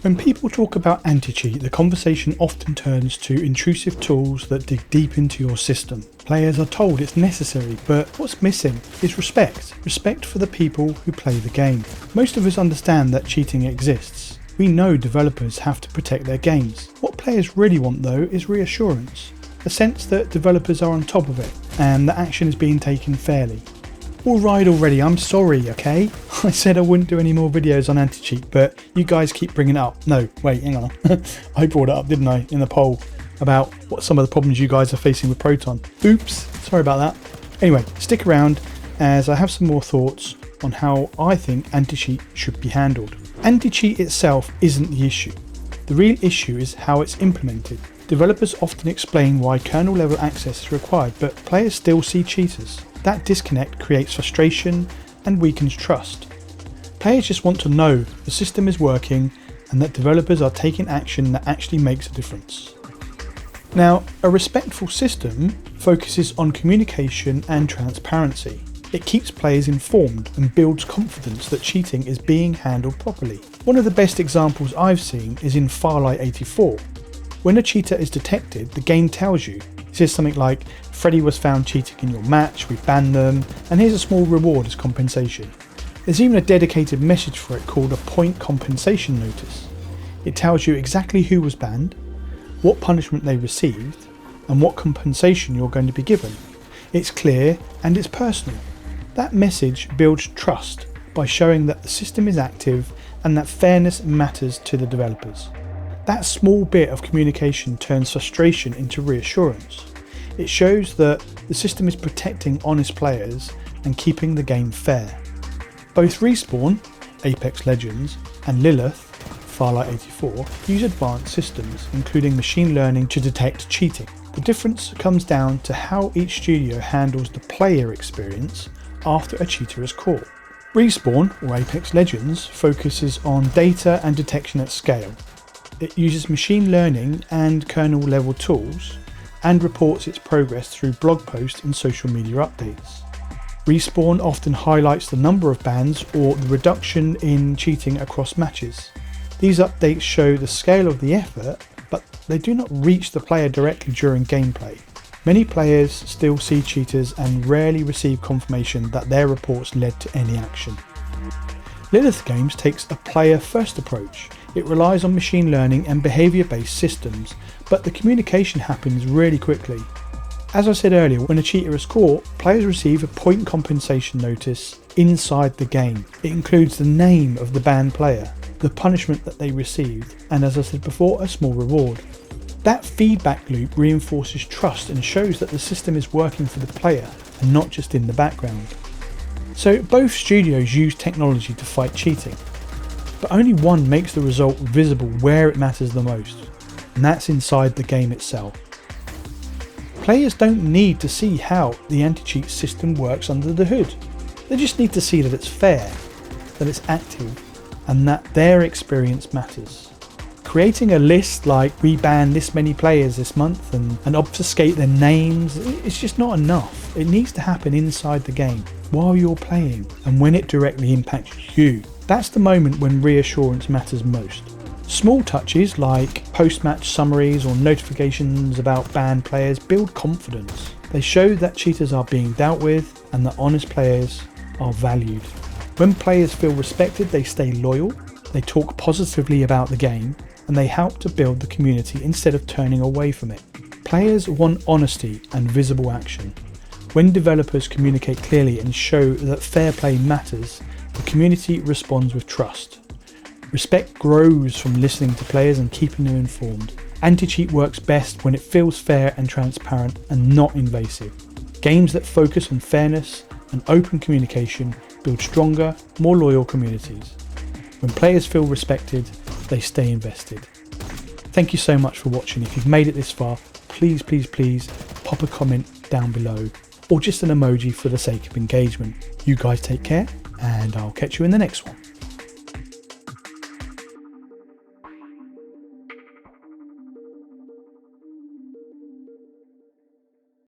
When people talk about anti-cheat, the conversation often turns to intrusive tools that dig deep into your system. Players are told it's necessary, but what's missing is respect. Respect for the people who play the game. Most of us understand that cheating exists. We know developers have to protect their games. What players really want though is reassurance. A sense that developers are on top of it and that action is being taken fairly. Alright already, I'm sorry, okay? I said I wouldn't do any more videos on anti-cheat, but you guys keep bringing it up. No, wait, hang on. I brought it up, didn't I, in the poll about what some of the problems you guys are facing with Proton. Oops, sorry about that. Anyway, stick around as I have some more thoughts on how I think anti-cheat should be handled. Anti-cheat itself isn't the issue. The real issue is how it's implemented. Developers often explain why kernel-level access is required, but players still see cheaters. That disconnect creates frustration and weakens trust. Players just want to know the system is working and that developers are taking action that actually makes a difference. Now, a respectful system focuses on communication and transparency. It keeps players informed and builds confidence that cheating is being handled properly. One of the best examples I've seen is in Farlight 84. When a cheater is detected, the game tells you. It says something like, Freddy was found cheating in your match, we banned them, and here's a small reward as compensation. There's even a dedicated message for it called a point compensation notice. It tells you exactly who was banned, what punishment they received, and what compensation you're going to be given. It's clear and it's personal. That message builds trust by showing that the system is active and that fairness matters to the developers. That small bit of communication turns frustration into reassurance. It shows that the system is protecting honest players and keeping the game fair. Both Respawn, Apex Legends, and Lilith, Farlight 84, use advanced systems, including machine learning to detect cheating. The difference comes down to how each studio handles the player experience after a cheater is caught. Respawn, or Apex Legends, focuses on data and detection at scale. It uses machine learning and kernel-level tools and reports its progress through blog posts and social media updates. Respawn often highlights the number of bans or the reduction in cheating across matches. These updates show the scale of the effort, but they do not reach the player directly during gameplay. Many players still see cheaters and rarely receive confirmation that their reports led to any action. Lilith Games takes a player-first approach. It relies on machine learning and behaviour-based systems, but the communication happens really quickly. As I said earlier, when a cheater is caught, players receive a point compensation notice inside the game. It includes the name of the banned player, the punishment that they received, and as I said before, a small reward. That feedback loop reinforces trust and shows that the system is working for the player and not just in the background. So both studios use technology to fight cheating, but only one makes the result visible where it matters the most, and that's inside the game itself. Players don't need to see how the anti-cheat system works under the hood. They just need to see that it's fair, that it's active, and that their experience matters. Creating a list like we ban this many players this month and obfuscate their names, it's just not enough. It needs to happen inside the game, while you're playing, and when it directly impacts you. That's the moment when reassurance matters most. Small touches like post-match summaries or notifications about banned players build confidence. They show that cheaters are being dealt with and that honest players are valued. When players feel respected, they stay loyal, they talk positively about the game, and they help to build the community instead of turning away from it. Players want honesty and visible action. When developers communicate clearly and show that fair play matters, the community responds with trust. Respect grows from listening to players and keeping them informed. Anti-cheat works best when it feels fair and transparent and not invasive. Games that focus on fairness and open communication build stronger, more loyal communities. When players feel respected, they stay invested. Thank you so much for watching. If you've made it this far, please pop a comment down below or just an emoji for the sake of engagement. You guys take care and I'll catch you in the next one.